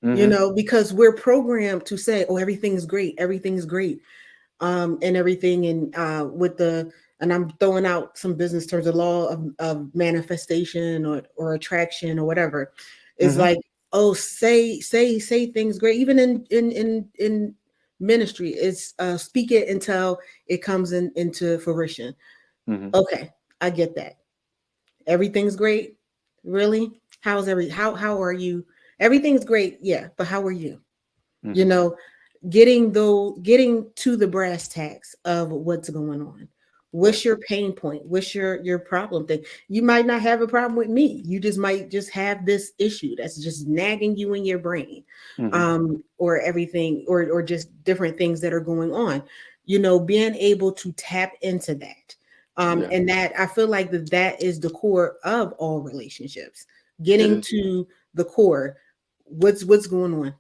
S2: Hmm.
S1: Because we're programmed to say, oh, everything's great, everything's great, and everything. And with the, and I'm throwing out some business terms, the law of manifestation, or attraction, or whatever, is
S2: Hmm.
S1: like, oh, say things great, even in ministry, it's speak it until it comes into fruition.
S2: Hmm.
S1: Okay, I get that. Everything's great. Really? How are you? Everything's great, yeah, but how are you? you
S2: Hmm.
S1: know getting to the brass tacks of what's going on.
S2: Right.
S1: What's your pain point? What's your problem thing? You might not have a problem with me, you just might just have this issue that's just nagging you in your brain,
S2: Hmm.
S1: or everything, or just different things that are going on. Being able to tap into that,
S2: Yeah.
S1: and that, I feel like that is the core of all relationships.
S2: It
S1: Getting
S2: is.
S1: to the core. What's going on?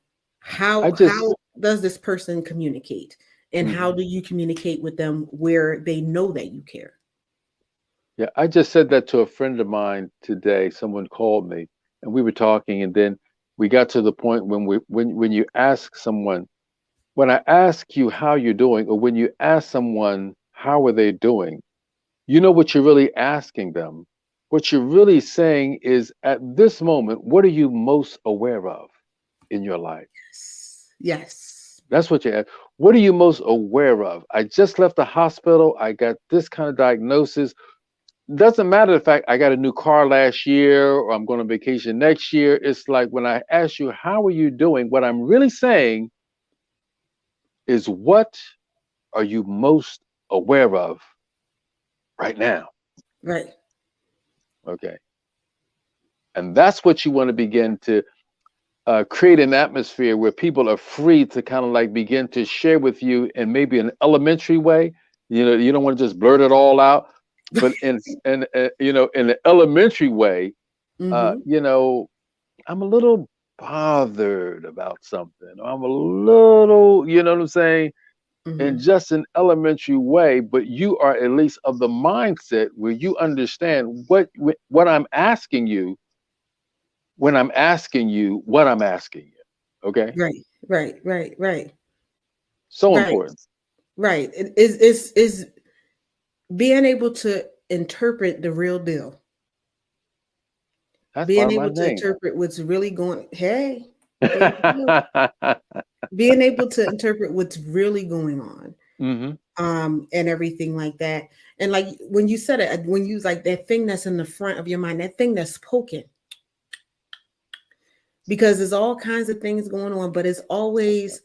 S2: I just.
S1: How does this person communicate, and how
S2: Mhm.
S1: do you communicate with them where they know that you care?
S2: Yeah, I just said that to a friend of mine today. Someone called me and we were talking, and then we got to the point when when you ask someone, when I ask you how you're doing, or when you ask someone how are they doing, you know what you're really asking them. What you're really saying is, at this moment, what are you most aware of in your life?
S1: Yes.
S2: That's what you're. What are you most aware of? I just left the hospital. I got this kind of diagnosis. doesn't matter the fact I got a new car last year or I'm going on vacation next year. It's like when I ask you, how are you doing? What I'm really saying is, what are you most aware of right now?
S1: Right.
S2: Okay. And that's what you want to begin to create an atmosphere where people are free to kind of like begin to share with you in maybe an elementary way. You don't want to just blurt it all out, but in an elementary way.
S1: Mm-hmm.
S2: You know, I'm a little bothered about something. I'm a little, you know what I'm saying, in
S1: Mm-hmm.
S2: just an elementary way, but you are at least of the mindset where you understand what I'm asking you when I'm asking you what I'm asking you. Okay?
S1: Right. Right. Right. Right.
S2: So
S1: Right.
S2: important.
S1: Right. It is being able to interpret the real deal.
S2: That's part
S1: Being
S2: of my
S1: able to
S2: name.
S1: interpret what's really going. Hey, there you go. Being able to interpret what's really going on,
S2: Hmm.
S1: and everything like that. And like when you said it, when you was like that thing that's in the front of your mind, that thing that's poking, because there's all kinds of things going on, but it's always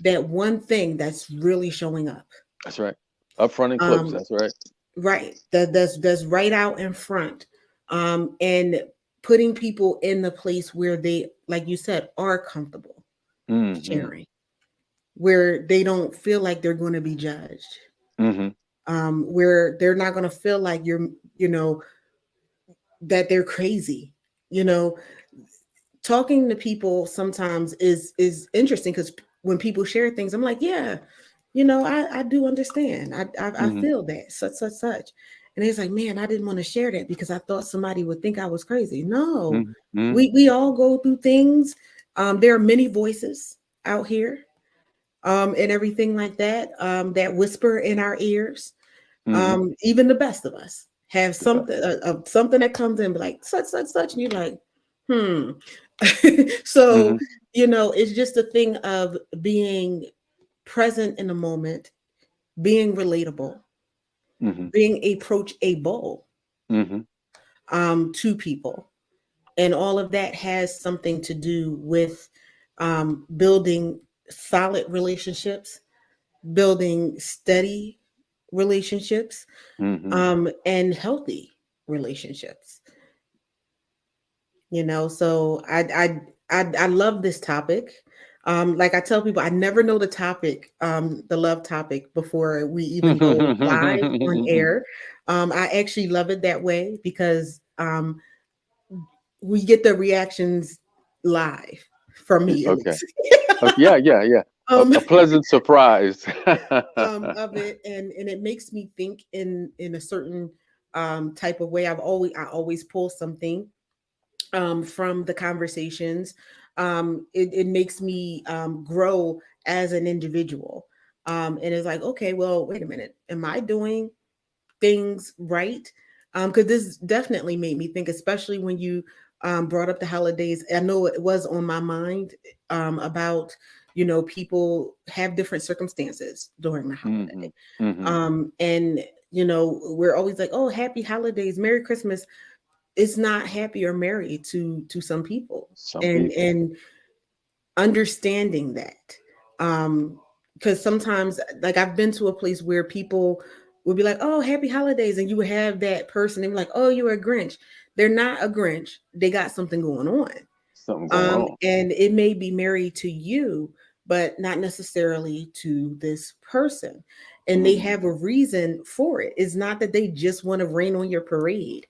S1: that one thing that's really showing up.
S2: That's right. Up front and close.
S1: Um,
S2: That's right.
S1: right. That's right out in front. And putting people in the place where they, like you said, are comfortable
S2: Hmm.
S1: sharing, where they don't feel like they're going to be judged,
S2: Hmm.
S1: where they're not going to feel like you know, that they're crazy. You know, talking to people sometimes is interesting because when people share things, I'm like, yeah, I do understand. I
S2: Hmm.
S1: feel that such. And it's like, man, I didn't want to share that because I thought somebody would think I was crazy. No,
S2: Hmm. Hmm.
S1: we all go through things. There are many voices out here, and everything like that, that whisper in our ears.
S2: Hmm.
S1: Even the best of us have
S2: Yeah.
S1: something that comes in, and be like such, and you're like, hmm. So,
S2: Hmm.
S1: it's just a thing of being present in the moment, being relatable,
S2: Hmm.
S1: being approachable,
S2: Hmm.
S1: to people. And all of that has something to do with building solid relationships, building steady relationships,
S2: Hmm.
S1: and healthy relationships. So I love this topic. Like I tell people, I never know the topic, the love topic, before we even go live on air. I actually love it that way because we get the reactions live, from me at
S2: Okay.
S1: least.
S2: Okay. Yeah. Yeah. Yeah. A,
S1: um,
S2: a pleasant surprise.
S1: of it, and it makes me think in a certain type of way. I always pull something from the conversations. It makes me grow as an individual. And it's like, okay, well, wait a minute. Am I doing things right? Because this definitely made me think, especially when you brought up the holidays. I know it was on my mind, about, people have different circumstances during the
S2: Hmm.
S1: holiday.
S2: Hmm.
S1: And, we're always like, oh, happy holidays, Merry Christmas. It's not happy or merry to some people,
S2: Some people.
S1: and understanding that, because sometimes, like, I've been to a place where people would be like, oh, happy holidays, and you would have that person, and be like, oh, you're a Grinch. They're not a Grinch. They got something going on.
S2: Something going on.
S1: And it may be married to you, but not necessarily to this person. And they
S2: Hmm.
S1: have a reason for it. It's not that they just want to rain on your parade.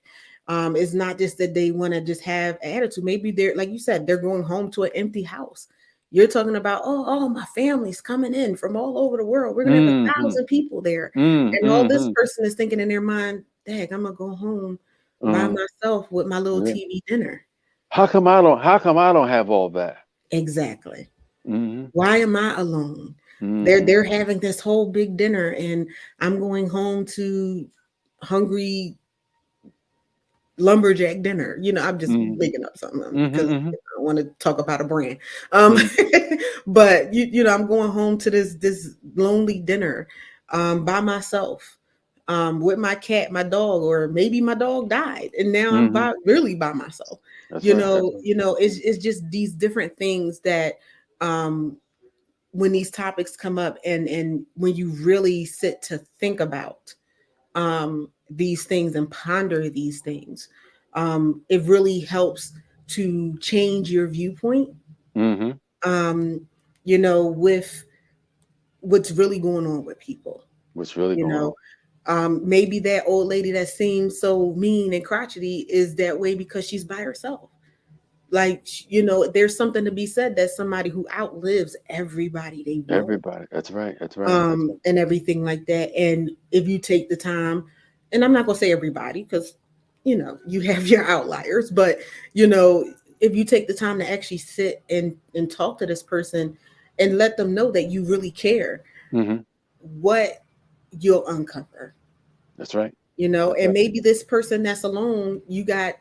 S1: It's not just that they want to just have attitude. Maybe they're, like you said, they're going home to an empty house. You're talking about, oh, my family's coming in from all over the world. We're gonna have a
S2: Hmm.
S1: thousand people there. And all this
S2: Hmm.
S1: person is thinking in their mind, dang, I'm gonna go home by
S2: Hmm.
S1: myself with my little
S2: Yeah.
S1: TV dinner.
S2: How come I don't have all that?
S1: Exactly.
S2: Hmm.
S1: Why am I alone?
S2: Hmm.
S1: They're having this whole big dinner, and I'm going home to hungry lumberjack dinner. I'm just
S2: Hmm.
S1: making up something because
S2: Hmm.
S1: I don't want to talk about a brand.
S2: Hmm.
S1: But I'm going home to this lonely dinner, by myself. with my cat, my dog, or maybe my dog died, and now I'm
S2: Hmm.
S1: really by myself.
S2: That's right. That's right.
S1: It's just these different things that um, when these topics come up, and when you really sit to think about these things and ponder these things, it really helps to change your viewpoint.
S2: Hmm.
S1: Um, with what's really going on with people.
S2: What's really
S1: You
S2: going
S1: know,
S2: on?
S1: maybe that old lady that seems so mean and crotchety is that way because she's by herself. Like, there's something to be said that somebody who outlives everybody they know,
S2: Everybody. That's right. That's right. That's right.
S1: and everything like that. And if you take the time, and I'm not gonna say everybody because you have your outliers, but you know, if you take the time to actually sit and talk to this person and let them know that you really care,
S2: Hmm.
S1: what you'll uncover.
S2: That's right. That's
S1: And
S2: right.
S1: maybe this person that's alone, you got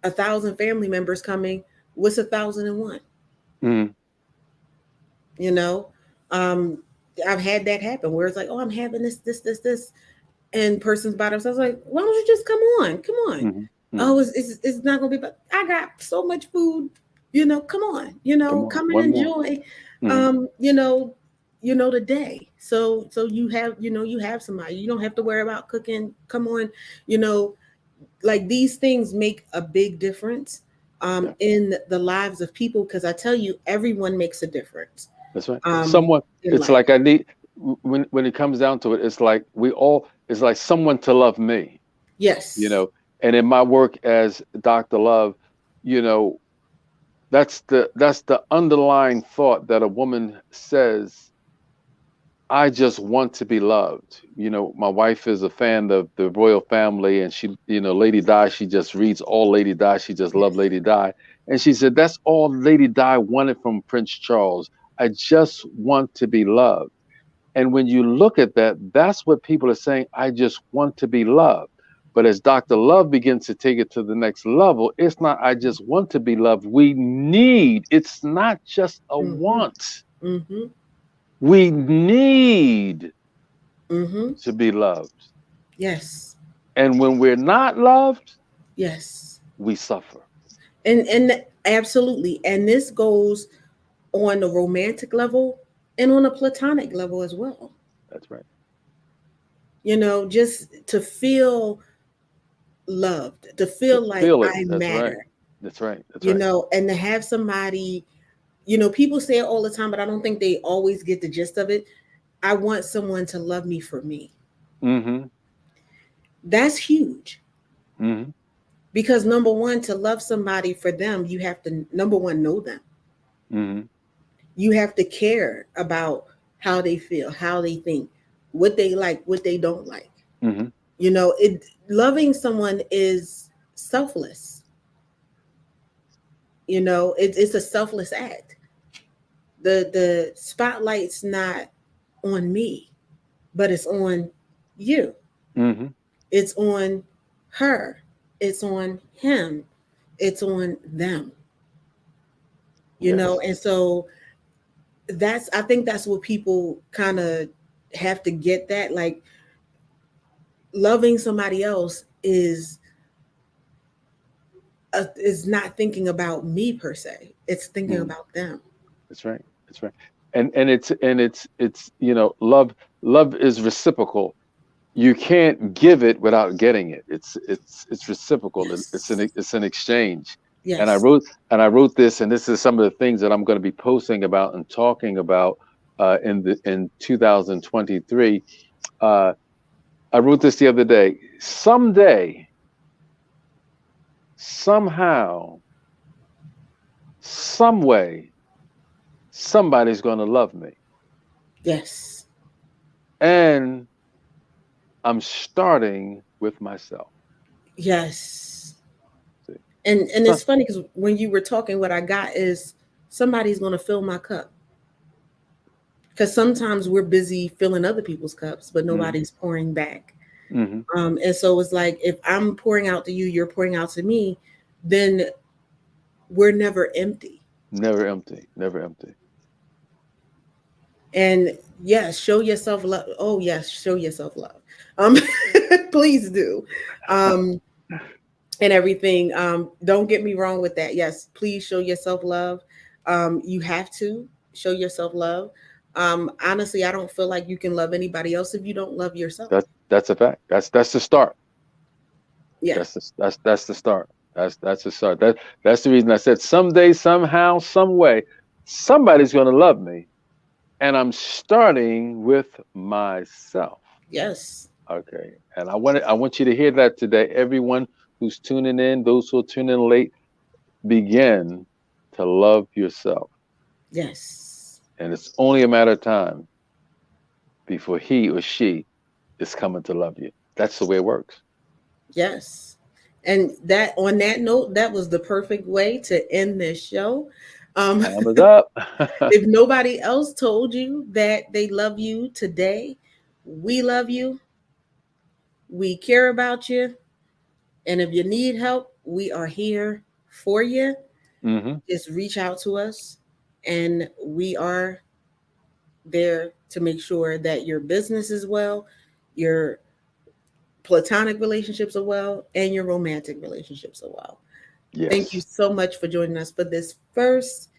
S1: 1,000 family members coming. What's 1,001?
S2: Hmm.
S1: You know, um, I've had that happen where it's like, oh, I'm having this, and person's by themselves. Like, why don't you just come on? Come on.
S2: Hmm. Hmm.
S1: Oh, it's not gonna be. But I got so much food. Come on.
S2: Come on.
S1: Come and
S2: One more.
S1: enjoy.
S2: Hmm.
S1: Um, the day. So you have somebody. You don't have to worry about cooking. Come on. You know, like these things make a big difference
S2: Yeah.
S1: in the lives of people, because I tell you, everyone makes a difference
S2: That's right.
S1: um,
S2: Someone.
S1: in
S2: It's
S1: life.
S2: like I need when it comes down to it. It's like we all. It's like someone to love me. You
S1: Yes.
S2: know. And in my work as Dr. Love, you know, that's the underlying thought that a woman says, I just want to be loved. My wife is a fan of the royal family, and she, Lady Di, she just reads all Lady Di. She just loved
S1: Yes.
S2: Lady Di. And she said, that's all Lady Di wanted from Prince Charles. I just want to be loved. And when you look at that, that's what people are saying. I just want to be loved. But as Dr. Love begins to take it to the next level, it's not, I just want to be loved. We need, it's not just a
S1: Mm-hmm.
S2: want.
S1: Mm-hmm.
S2: We need
S1: Mm-hmm.
S2: to be loved.
S1: Yes.
S2: And when we're not loved,
S1: Yes.
S2: we suffer.
S1: And absolutely. And this goes on the romantic level and on a platonic level as well.
S2: That's right.
S1: Just to feel loved, to
S2: To
S1: feel like
S2: feel it.
S1: I
S2: That's right.
S1: matter,
S2: That's right. That's right.
S1: and to have somebody, people say it all the time, but I don't think they always get the gist of it. I want someone to love me for me.
S2: Mm-hmm.
S1: That's huge.
S2: Mm-hmm.
S1: Because number one, to love somebody for them, you have to, number one, know them.
S2: Mm-hmm.
S1: You have to care about how they feel, how they think, what they like, what they don't like.
S2: Mm-hmm.
S1: It loving someone is selfless. It's a selfless act. The spotlight's not on me, but it's on you.
S2: Mm-hmm.
S1: It's on her. It's on him. It's on them.
S2: Yes.
S1: And so I think that's what people kind of have to get, that like loving somebody else is not thinking about me per se. It's thinking
S2: Mm-hmm.
S1: about them.
S2: That's right. That's right. And love is reciprocal. You can't give it without getting it. It's reciprocal.
S1: Yes.
S2: It's an exchange. And I
S1: Yes.
S2: wrote and I wrote this, and this is some of the things that I'm going to be posting about and talking about in 2023. Uh, I wrote this the other day. Someday, somehow, some way, somebody's going to love me,
S1: Yes.
S2: and I'm starting with myself.
S1: Yes.
S2: See,
S1: And
S2: so,
S1: it's funny because when you were talking, what I got is somebody's going to fill my cup. Because sometimes we're busy filling other people's cups, but
S2: mm-hmm,
S1: nobody's pouring back.
S2: mm-hmm,
S1: And so it's like, if I'm pouring out to you, you're pouring out to me, then we're never empty.
S2: never empty, never empty.
S1: And yes, show yourself love. Oh yes, show yourself love. Um, please do. Um, and everything. Don't get me wrong with that. Yes, please show yourself love. You have to show yourself love. Honestly, I don't feel like you can love anybody else if you don't love yourself.
S2: That's a fact. That's the start.
S1: Yeah.
S2: That's the start. That's the start. That's the reason I said someday, somehow, some way, somebody's going to love me, and I'm starting with myself.
S1: Yes.
S2: Okay, and I want you to hear that today. Everyone who's tuning in, those who are tuning in late, begin to love yourself,
S1: Yes.
S2: and it's only a matter of time before he or she is coming to love you. That's the way it works.
S1: Yes. And that on that note, that was the perfect way to end this show. Um,
S2: Time is up.
S1: if nobody else told you that they love you today, we love you. We care about you. And if you need help, we are here for you.
S2: Hmm.
S1: Just reach out to us, and we are there to make sure that your business is well, your platonic relationships are well, and your romantic relationships are well. Thank you
S2: Yes.
S1: so much for joining us for this first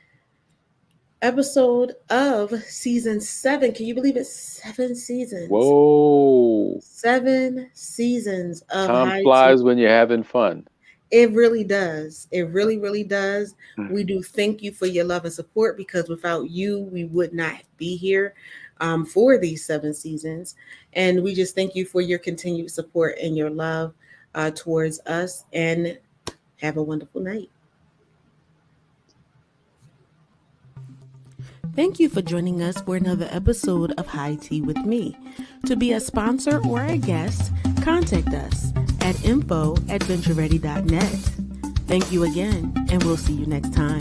S1: episode of season 7. Can you believe it? 7 seasons.
S2: Whoa.
S1: 7 seasons of
S2: Time
S1: high tea.
S2: flies when you're having fun.
S1: It really does. It really, really does. We do thank you for your love and support, because without you, we would not be here for these 7 seasons. And we just thank you for your continued support and your love towards us. And have a wonderful night. Thank you for joining us for another episode of High Tea with Me. To be a sponsor or a guest, contact us at info@ventureready.net. Thank you again, and we'll see you next time.